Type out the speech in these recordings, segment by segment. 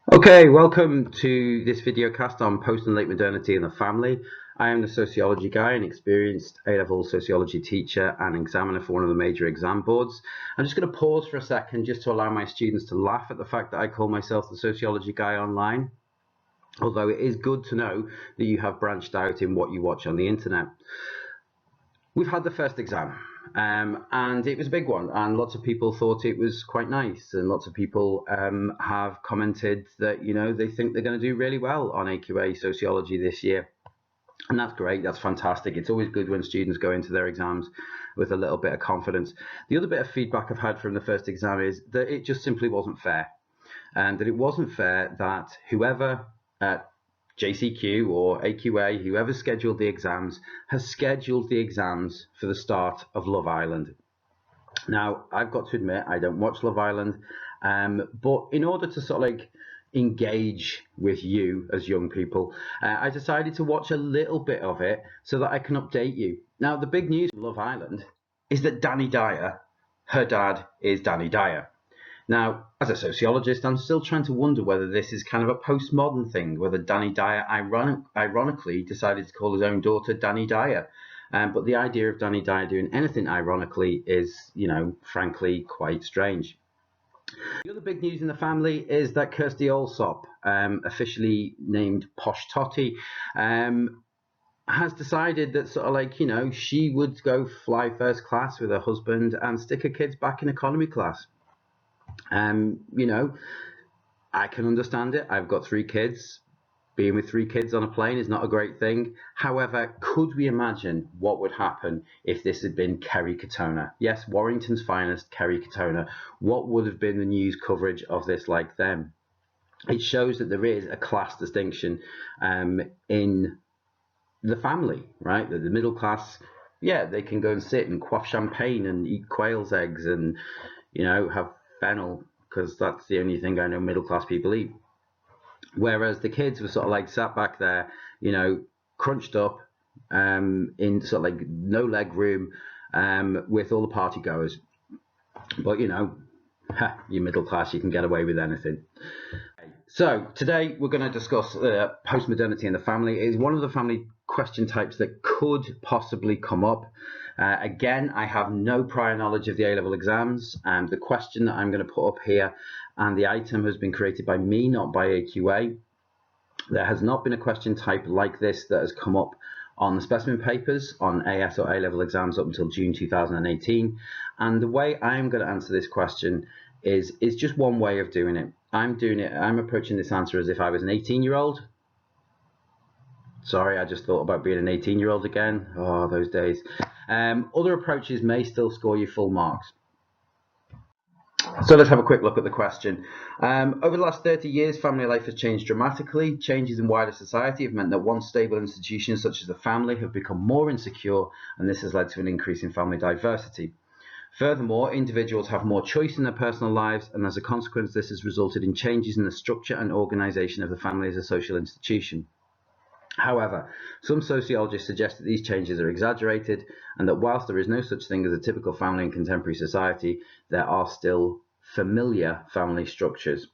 Okay, welcome to this video cast on post and late modernity in the family. I am the sociology guy, an experienced A-level sociology teacher and examiner for one of the major exam boards. I'm just going to pause for a second just to allow my students to laugh at the fact that I call myself the sociology guy online, although it is good to know that you have branched out in what you watch on the internet. We've had the first exam, and it was a big one, and lots of people thought it was quite nice, and lots of people have commented that they think they're going to do really well on AQA sociology this year, and that's great. That's fantastic. It's always good when students go into their exams with a little bit of confidence. The other bit of feedback I've had from the first exam is that it just simply wasn't fair, and that it wasn't fair that whoever JCQ or AQA, whoever scheduled the exams, has scheduled the exams for the start of Love Island. Now, I've got to admit, I don't watch Love Island, but in order to sort of engage with you as young people, I decided to watch a little bit of it so that I can update you. Now, the big news from Love Island is that Danny Dyer, her dad is Danny Dyer. Now, as a sociologist, I'm still trying to wonder whether this is kind of a postmodern thing, whether Danny Dyer ironically decided to call his own daughter Danny Dyer. But the idea of Danny Dyer doing anything ironically is, frankly, quite strange. The other big news in the family is that Kirsty Allsop, officially named Posh Totty, has decided that she would go fly first class with her husband and stick her kids back in economy class. I can understand it. I've got 3 kids. Being with 3 kids on a plane is not a great thing. However, could we imagine what would happen if this had been Kerry Katona? Yes, Warrington's finest, Kerry Katona. What would have been the news coverage of this like then? It shows that there is a class distinction in the family, right? That the middle class, yeah, they can go and sit and quaff champagne and eat quail's eggs and, have fennel, because that's the only thing I know middle class people eat. Whereas the kids were sort of sat back there, crunched up, in sort of no leg room, with all the party goers. But you're middle class, you can get away with anything. So today we're going to discuss post-modernity in the family. It is one of the family question types that could possibly come up. Again, I have no prior knowledge of the A-level exams, and the question that I'm going to put up here and the item has been created by me, not by AQA. There has not been a question type like this that has come up on the specimen papers on AS or A-level exams up until June 2018. And the way I'm going to answer this question is just one way of doing it. I'm approaching this answer as if I was an 18-year-old. Sorry, I just thought about being an 18-year-old again. Oh, those days. Other approaches may still score you full marks. So let's have a quick look at the question. Over the last 30 years, family life has changed dramatically. Changes in wider society have meant that once stable institutions such as the family have become more insecure, and this has led to an increase in family diversity. Furthermore, individuals have more choice in their personal lives, and as a consequence, this has resulted in changes in the structure and organisation of the family as a social institution. However, some sociologists suggest that these changes are exaggerated, and that whilst there is no such thing as a typical family in contemporary society, there are still familiar family structures.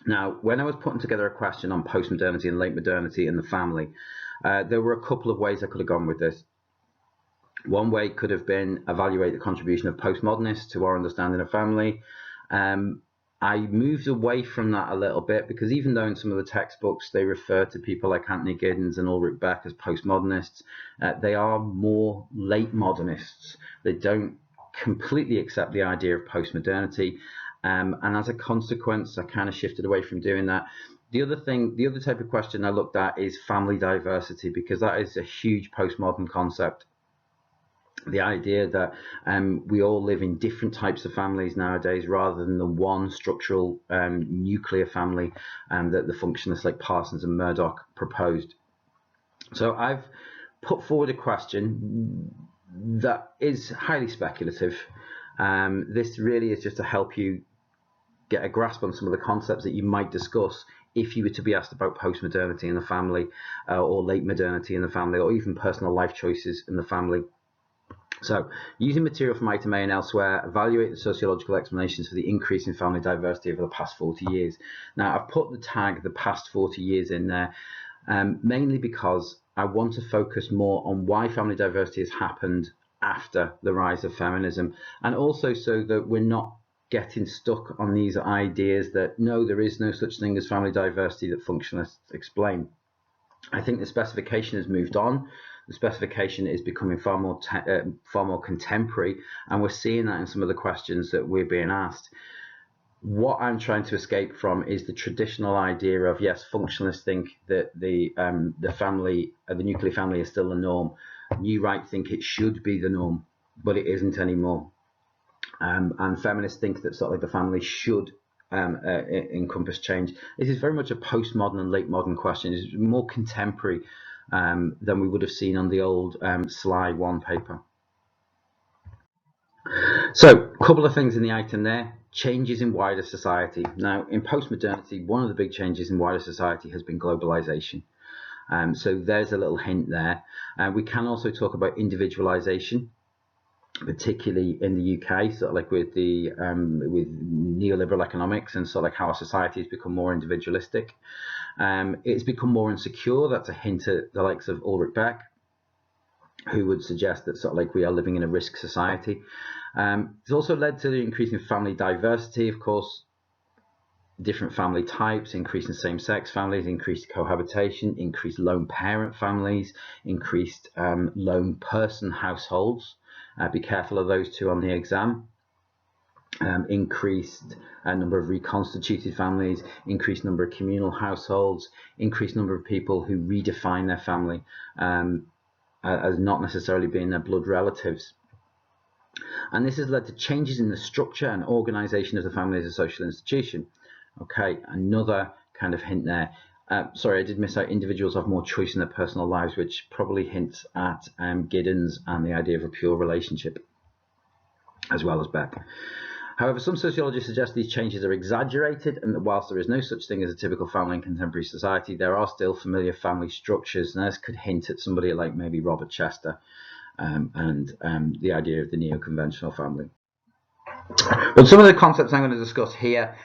Now, when I was putting together a question on post-modernity and late modernity in the family, there were a couple of ways I could have gone with this. One way could have been evaluate the contribution of postmodernists to our understanding of family. I moved away from that a little bit because even though in some of the textbooks they refer to people like Anthony Giddens and Ulrich Beck as postmodernists, they are more late modernists. They don't completely accept the idea of postmodernity, and as a consequence, I kind of shifted away from doing that. The other type of question I looked at is family diversity, because that is a huge postmodern concept. The idea that we all live in different types of families nowadays rather than the one structural nuclear family that the functionalists like Parsons and Murdoch proposed. So I've put forward a question that is highly speculative. This really is just to help you get a grasp on some of the concepts that you might discuss if you were to be asked about post-modernity in the family, or late modernity in the family, or even personal life choices in the family. So, using material from item A and elsewhere, evaluate the sociological explanations for the increase in family diversity over the past 40 years. Now, I've put the tag the past 40 years in there, mainly because I want to focus more on why family diversity has happened after the rise of feminism, and also so that we're not getting stuck on these ideas that no, there is no such thing as family diversity that functionalists explain. I think the specification has moved on. The specification is becoming far more contemporary, and we're seeing that in some of the questions that we're being asked. What I'm trying to escape from is the traditional idea of, yes, functionalists think that the nuclear family is still the norm. New right think it should be the norm, but it isn't anymore. And feminists think that sort of like the family should encompass change. This is very much a postmodern and late modern question. It's more contemporary than we would have seen on the old Sly 1 paper. So, a couple of things in the item there. Changes in wider society. Now, in post-modernity, one of the big changes in wider society has been globalization. So there's a little hint there. We can also talk about individualization, particularly in the UK, sort of like with the with neoliberal economics and sort of like how our society has become more individualistic. It's become more insecure. That's a hint at the likes of Ulrich Beck, who would suggest that sort of like we are living in a risk society. It's also led to the increase in family diversity, of course, different family types, increase in same-sex families, increased cohabitation, increased lone parent families, increased lone person households. Be careful of those two on the exam. Increased number of reconstituted families, increased number of communal households, increased number of people who redefine their family as not necessarily being their blood relatives. And this has led to changes in the structure and organization of the family as a social institution. Okay, another kind of hint there. Sorry, I did miss out. Individuals have more choice in their personal lives, which probably hints at Giddens and the idea of a pure relationship, as well as Beck. However, some sociologists suggest these changes are exaggerated, and that whilst there is no such thing as a typical family in contemporary society, there are still familiar family structures, and this could hint at somebody like maybe Robert Chester and the idea of the neo-conventional family. But some of the concepts I'm going to discuss here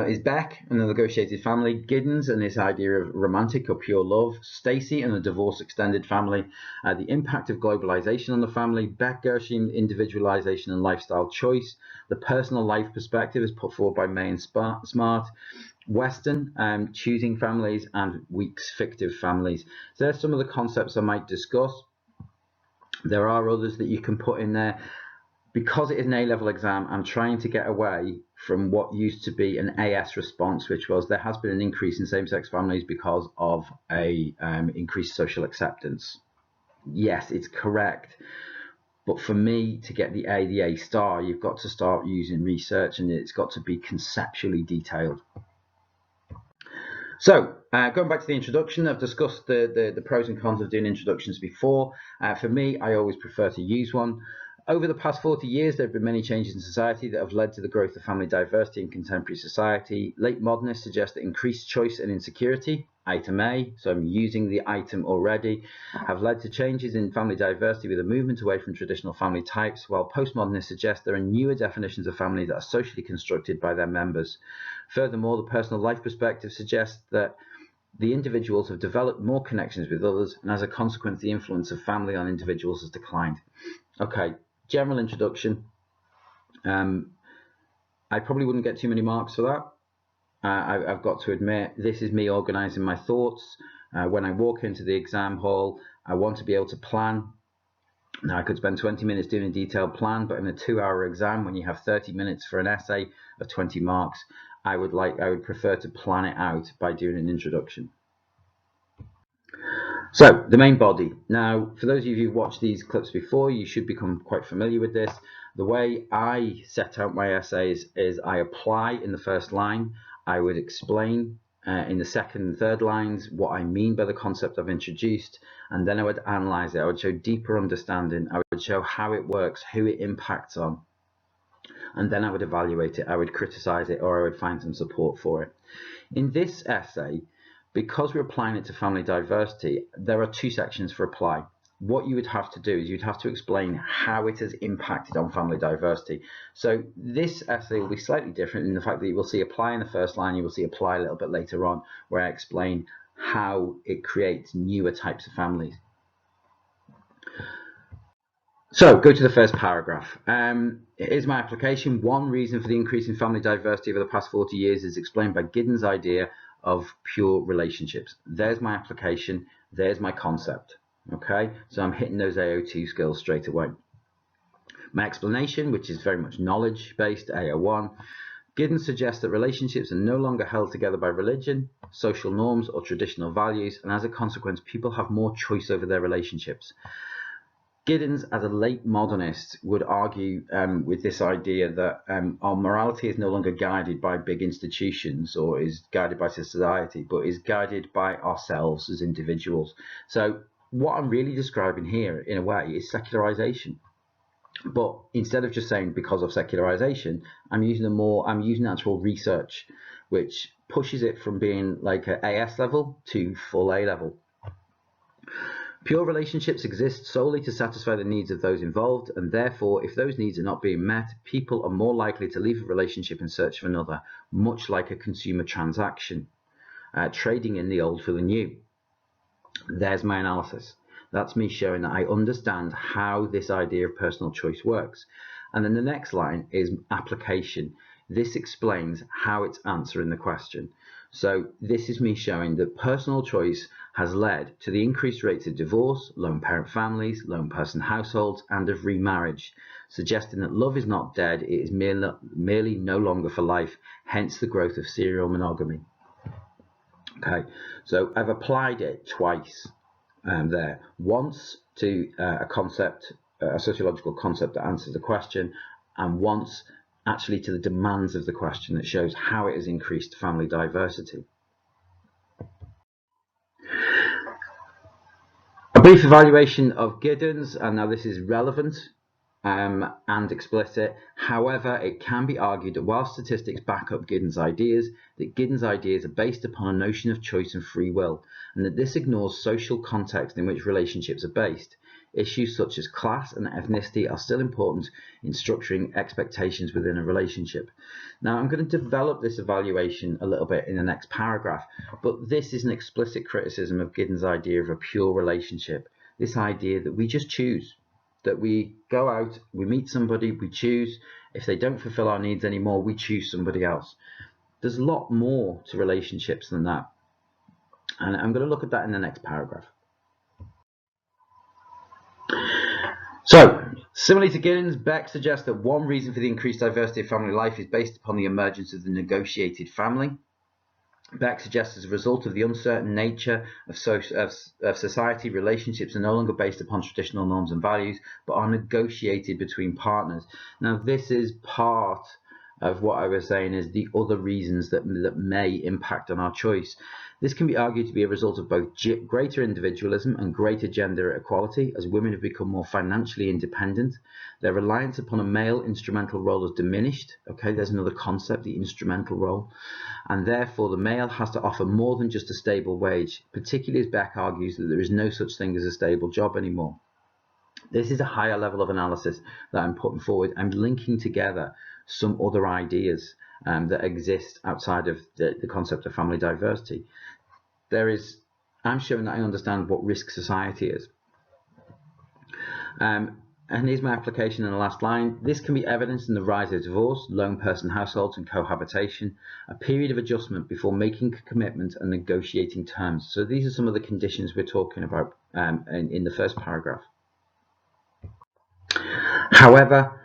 is Beck and the negotiated family, Giddens and his idea of romantic or pure love, Stacey and the divorce extended family, the impact of globalization on the family, Beck, Gershon, individualization and lifestyle choice, the personal life perspective is put forward by May and Smart, Weston, choosing families, and Weeks, fictive families. So there's some of the concepts I might discuss. There are others that you can put in there. Because it is an A-level exam, I'm trying to get away from what used to be an AS response, which was there has been an increase in same-sex families because of a increased social acceptance. Yes, it's correct. But for me to get the A star, you've got to start using research, and it's got to be conceptually detailed. So, going back to the introduction, I've discussed the pros and cons of doing introductions before. For me, I always prefer to use one. Over the past 40 years, there have been many changes in society that have led to the growth of family diversity in contemporary society. Late modernists suggest that increased choice and insecurity, item A, so I'm using the item already, have led to changes in family diversity with a movement away from traditional family types, while postmodernists suggest there are newer definitions of family that are socially constructed by their members. Furthermore, the personal life perspective suggests that the individuals have developed more connections with others, and as a consequence, the influence of family on individuals has declined. Okay. General introduction. I probably wouldn't get too many marks for that. I've got to admit, this is me organizing my thoughts. When I walk into the exam hall, I want to be able to plan. Now, I could spend 20 minutes doing a detailed plan, but in a 2-hour exam, when you have 30 minutes for an essay of 20 marks, I would prefer to plan it out by doing an introduction. So, the main body. Now, for those of you who've watched these clips before, you should become quite familiar with this. The way I set out my essays is I apply in the first line. I would explain in the second and third lines what I mean by the concept I've introduced, and then I would analyze it. I would show deeper understanding. I would show how it works, who it impacts on, and then I would evaluate it. I would criticize it, or I would find some support for it. In this essay, because we're applying it to family diversity, there are two sections for apply. what you would have to do is you'd have to explain how it has impacted on family diversity. So this essay will be slightly different in the fact that you will see apply in the first line, you will see apply a little bit later on, where I explain how it creates newer types of families. So go to the first paragraph. Here's my application. One reason for the increase in family diversity over the past 40 years is explained by Giddens' idea of pure relationships. There's my application. There's my concept. Okay, so I'm hitting those AO2 skills straight away. My explanation, which is very much knowledge-based, AO1. Giddens suggests that relationships are no longer held together by religion, social norms, or traditional values, and as a consequence, people have more choice over their relationships. Giddens, as a late modernist, would argue with this idea that our morality is no longer guided by big institutions or is guided by society, but is guided by ourselves as individuals. So what I'm really describing here, in a way, is secularization. But instead of just saying because of secularization, I'm using actual research, which pushes it from being like an AS level to full A level. Pure relationships exist solely to satisfy the needs of those involved, and therefore, if those needs are not being met, people are more likely to leave a relationship in search of another, much like a consumer transaction, trading in the old for the new. There's my analysis. That's me showing that I understand how this idea of personal choice works. And then the next line is application. This explains how it's answering the question. So this is me showing that personal choice has led to the increased rates of divorce, lone parent families, lone person households, and of remarriage, suggesting that love is not dead, it is merely no longer for life, hence the growth of serial monogamy. Okay, so I've applied it twice there. Once to a concept, a sociological concept that answers the question, and once actually to the demands of the question that shows how it has increased family diversity. A brief evaluation of Giddens, and now this is relevant and explicit. However, it can be argued that while statistics back up Giddens' ideas, that Giddens' ideas are based upon a notion of choice and free will, and that this ignores social context in which relationships are based. Issues such as class and ethnicity are still important in structuring expectations within a relationship. Now, I'm going to develop this evaluation a little bit in the next paragraph, but this is an explicit criticism of Giddens' idea of a pure relationship, this idea that we just choose, that we go out, we meet somebody, we choose. If they don't fulfill our needs anymore, we choose somebody else. There's a lot more to relationships than that. And I'm going to look at that in the next paragraph. So, similarly to Giddens, Beck suggests that one reason for the increased diversity of family life is based upon the emergence of the negotiated family. Beck suggests as a result of the uncertain nature of society, relationships are no longer based upon traditional norms and values, but are negotiated between partners. Now, this is part of what I was saying is the other reasons that may impact on our choice. This can be argued to be a result of both greater individualism and greater gender equality, as women have become more financially independent. Their reliance upon a male instrumental role has diminished. Okay, there's another concept, the instrumental role. And therefore, the male has to offer more than just a stable wage, particularly as Beck argues that there is no such thing as a stable job anymore. This is a higher level of analysis that I'm putting forward. I'm linking together some other ideas that exist outside of the concept of family diversity. I'm showing that I understand what risk society is. And here's my application in the last line. This can be evidenced in the rise of divorce, lone person households, and cohabitation, a period of adjustment before making a commitment and negotiating terms. So these are some of the conditions we're talking about in the first paragraph. However,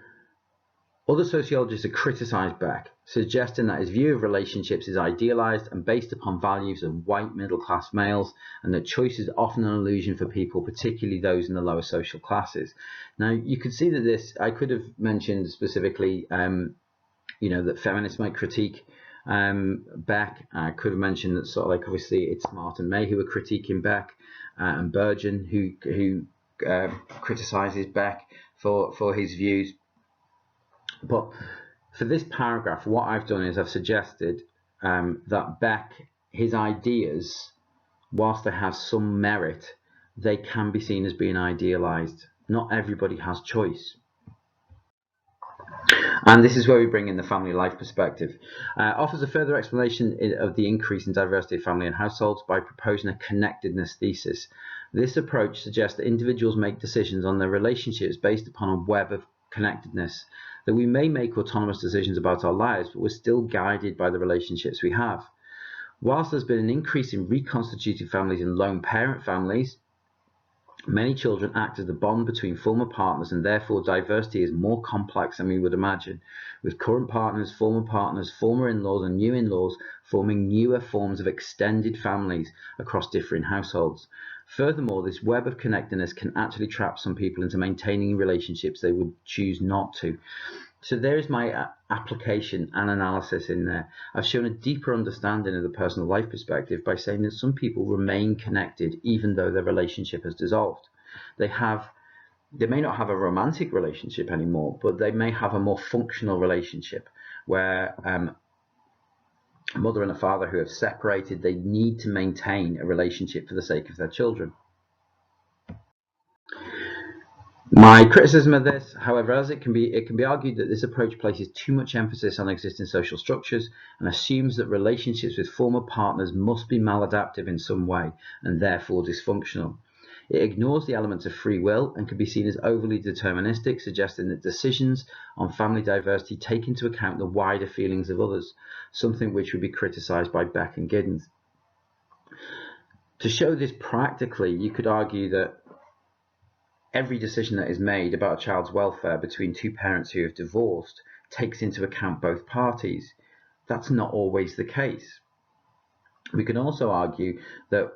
other sociologists have criticised Beck, suggesting that his view of relationships is idealised and based upon values of white middle-class males, and that choice is often an illusion for people, particularly those in the lower social classes. Now, you could see that I could have mentioned specifically, that feminists might critique Beck. I could have mentioned that sort of like obviously it's Martin May who are critiquing Beck, and Burgeon who criticises Beck for his views. But for this paragraph, what I've done is I've suggested that Beck, his ideas, whilst they have some merit, they can be seen as being idealized. Not everybody has choice. And this is where we bring in the family life perspective. Offers a further explanation of the increase in diversity of family and households by proposing a connectedness thesis. This approach suggests that individuals make decisions on their relationships based upon a web of connectedness, that we may make autonomous decisions about our lives, but we're still guided by the relationships we have. Whilst there's been an increase in reconstituted families and lone parent families, many children act as the bond between former partners, and therefore diversity is more complex than we would imagine, with current partners, former in-laws and new in-laws forming newer forms of extended families across different households. Furthermore, this web of connectedness can actually trap some people into maintaining relationships they would choose not to. So there's my application and analysis in there. I've shown a deeper understanding of the personal life perspective by saying that some people remain connected even though their relationship has dissolved. They may not have a romantic relationship anymore, but they may have a more functional relationship where a mother and a father who have separated, they need to maintain a relationship for the sake of their children. My criticism of this, however, as it can be argued that this approach places too much emphasis on existing social structures and assumes that relationships with former partners must be maladaptive in some way and therefore dysfunctional. It ignores the elements of free will and can be seen as overly deterministic, suggesting that decisions on family diversity take into account the wider feelings of others, something which would be criticised by Beck and Giddens. To show this practically, you could argue that every decision that is made about a child's welfare between two parents who have divorced takes into account both parties. That's not always the case. We can also argue that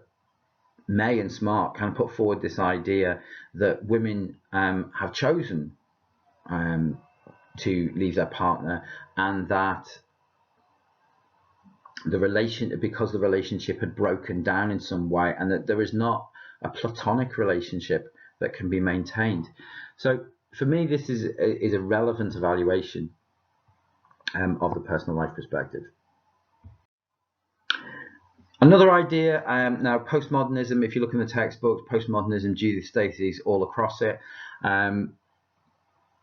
May and Smart can put forward this idea that women have chosen to leave their partner, and that because the relationship had broken down in some way, and that there is not a platonic relationship that can be maintained. So for me, this is a relevant evaluation of the personal life perspective. Another idea, now postmodernism, if you look in the textbooks, postmodernism, Judith Stacey's all across it.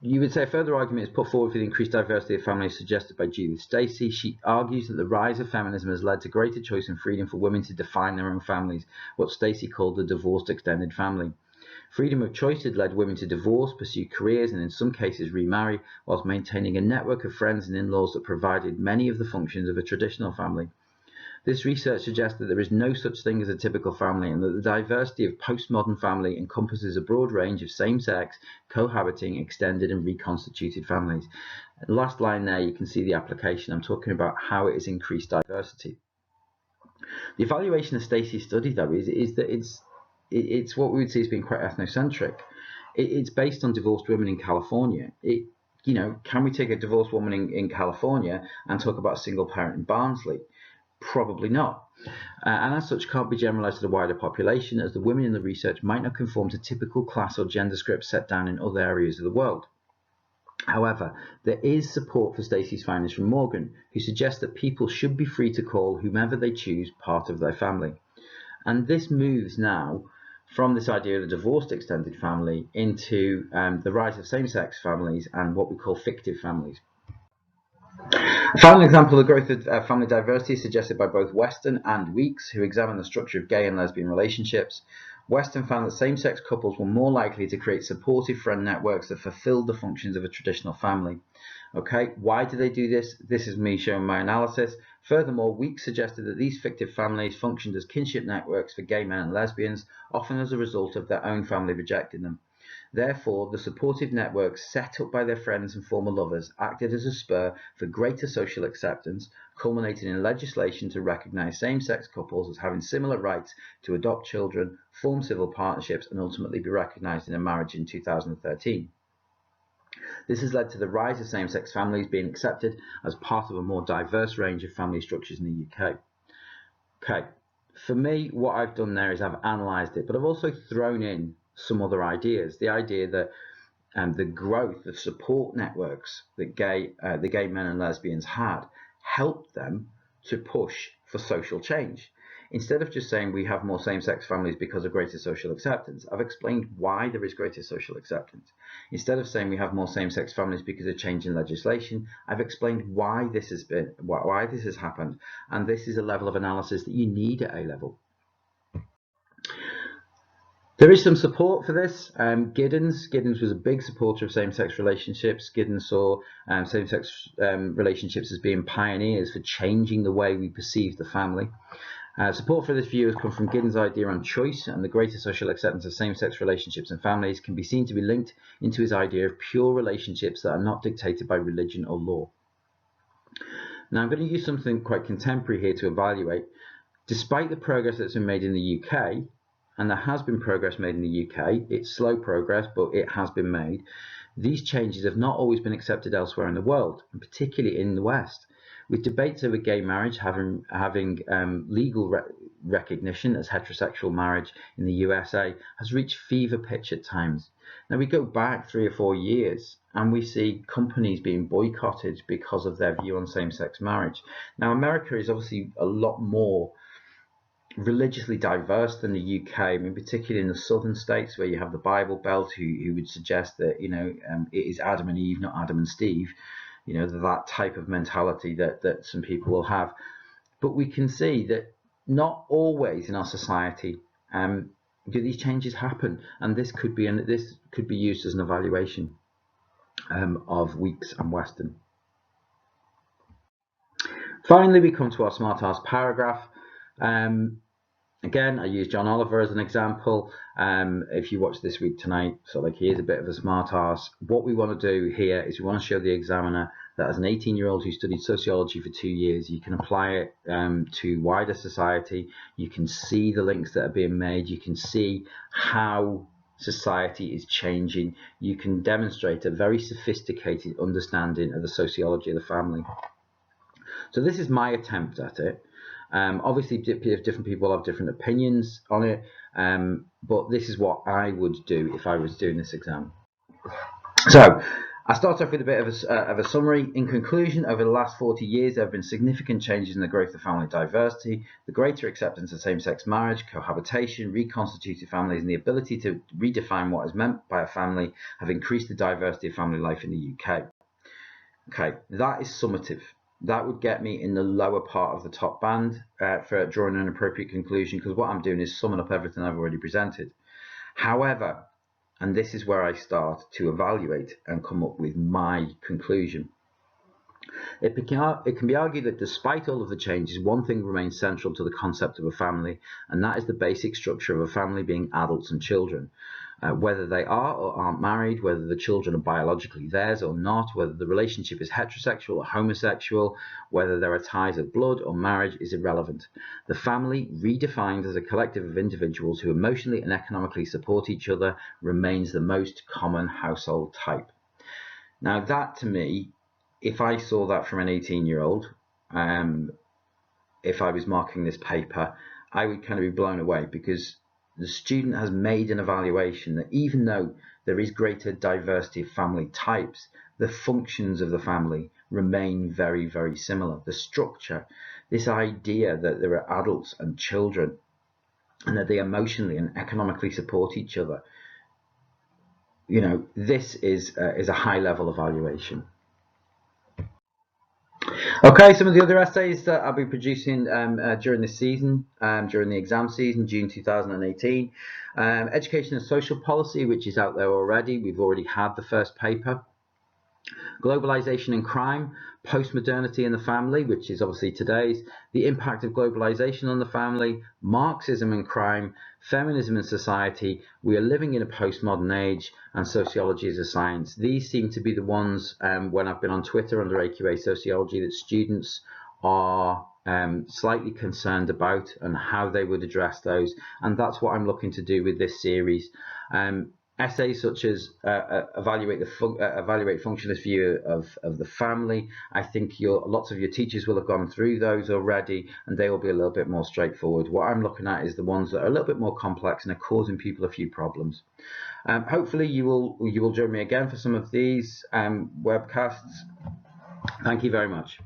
You would say a further argument is put forward for the increased diversity of families suggested by Judith Stacey. She argues that the rise of feminism has led to greater choice and freedom for women to define their own families, what Stacey called the divorced extended family. Freedom of choice had led women to divorce, pursue careers, and in some cases remarry, whilst maintaining a network of friends and in-laws that provided many of the functions of a traditional family. This research suggests that there is no such thing as a typical family, and that the diversity of postmodern family encompasses a broad range of same-sex, cohabiting, extended and reconstituted families. The last line there, you can see the application. I'm talking about how it has increased diversity. The evaluation of Stacey's study, though, is that it's what we would see as being quite ethnocentric. It's based on divorced women in California. Can we take a divorced woman in California and talk about a single parent in Barnsley? Probably not. And as such can't be generalized to the wider population, as the women in the research might not conform to typical class or gender scripts set down in other areas of the world. However, there is support for Stacey's findings from Morgan, who suggests that people should be free to call whomever they choose part of their family. And this moves now from this idea of the divorced extended family into the rise of same-sex families and what we call fictive families. A final example of the growth of family diversity is suggested by both Weston and Weeks, who examine the structure of gay and lesbian relationships. Weston found that same-sex couples were more likely to create supportive friend networks that fulfilled the functions of a traditional family. Okay, why do they do this? This is me showing my analysis. Furthermore, Weeks suggested that these fictive families functioned as kinship networks for gay men and lesbians, often as a result of their own family rejecting them. Therefore, the supportive networks set up by their friends and former lovers acted as a spur for greater social acceptance, culminating in legislation to recognise same-sex couples as having similar rights to adopt children, form civil partnerships, and ultimately be recognised in a marriage in 2013. This has led to the rise of same-sex families being accepted as part of a more diverse range of family structures in the UK. Okay, for me, what I've done there is I've analysed it, but I've also thrown in some other ideas. The idea that the growth of support networks that the gay men and lesbians had helped them to push for social change. instead of just saying we have more same-sex families because of greater social acceptance, I've explained why there is greater social acceptance. Instead of saying we have more same-sex families because of change in legislation, I've explained why this has happened, and this is a level of analysis that you need at A-level. There is some support for this. Giddens was a big supporter of same-sex relationships. Giddens saw same-sex relationships as being pioneers for changing the way we perceive the family. Support for this view has come from Giddens' idea on choice, and the greater social acceptance of same-sex relationships and families can be seen to be linked into his idea of pure relationships that are not dictated by religion or law. Now, I'm going to use something quite contemporary here to evaluate. Despite the progress that's been made in the UK, and there has been progress made in the UK, it's slow progress, but it has been made, these changes have not always been accepted elsewhere in the world, and particularly in the West. With debates over gay marriage having legal recognition as heterosexual marriage in the USA has reached fever pitch at times. Now we go back 3 or 4 years and we see companies being boycotted because of their view on same-sex marriage. Now America is obviously a lot more religiously diverse than the UK. I mean, particularly in the southern states where you have the Bible Belt, who would suggest that it is Adam and Eve, not Adam and Steve. That type of mentality that some people will have. But we can see that not always in our society do these changes happen, and this could be used as an evaluation of Weeks and Weston. Finally, we come to our smart ass paragraph. Again, I use John Oliver as an example. If you watch This Week Tonight, so like he is a bit of a smart ass. What we want to do here is we want to show the examiner that as an 18-year-old who studied sociology for 2 years, you can apply it to wider society. You can see the links that are being made. You can see how society is changing. You can demonstrate a very sophisticated understanding of the sociology of the family. So this is my attempt at it. Obviously, different people have different opinions on it, but this is what I would do if I was doing this exam. So I start off with a bit of a summary. In conclusion, over the last 40 years, there have been significant changes in the growth of family diversity, the greater acceptance of same-sex marriage, cohabitation, reconstituted families, and the ability to redefine what is meant by a family have increased the diversity of family life in the UK. Okay, that is summative. That would get me in the lower part of the top band for drawing an appropriate conclusion, because what I'm doing is summing up everything I've already presented. However, and this is where I start to evaluate and come up with my conclusion. It can be argued that despite all of the changes, one thing remains central to the concept of a family, and that is the basic structure of a family being adults and children. Whether they are or aren't married, whether the children are biologically theirs or not, whether the relationship is heterosexual or homosexual, whether there are ties of blood or marriage is irrelevant. The family, redefined as a collective of individuals who emotionally and economically support each other, remains the most common household type. Now that, to me, if I saw that from an 18-year-old, if I was marking this paper, I would kind of be blown away, because the student has made an evaluation that even though there is greater diversity of family types, the functions of the family remain very, very similar. The structure, this idea that there are adults and children and that they emotionally and economically support each other, this is a high level evaluation. Okay, some of the other essays that I'll be producing during this season, during the exam season, June 2018. Education and Social Policy, which is out there already. We've already had the first paper. Globalization and Crime, Post-modernity in the Family, which is obviously today's. The Impact of Globalization on the Family, Marxism and Crime, Feminism and Society, We Are Living in a Postmodern Age, and Sociology as a Science. These seem to be the ones, when I've been on Twitter under AQA Sociology, that students are slightly concerned about and how they would address those, and that's what I'm looking to do with this series. Essays such as evaluate functionalist view of the family. I think lots of your teachers will have gone through those already, and they will be a little bit more straightforward. What I'm looking at is the ones that are a little bit more complex and are causing people a few problems. Hopefully you will join me again for some of these webcasts. Thank you very much.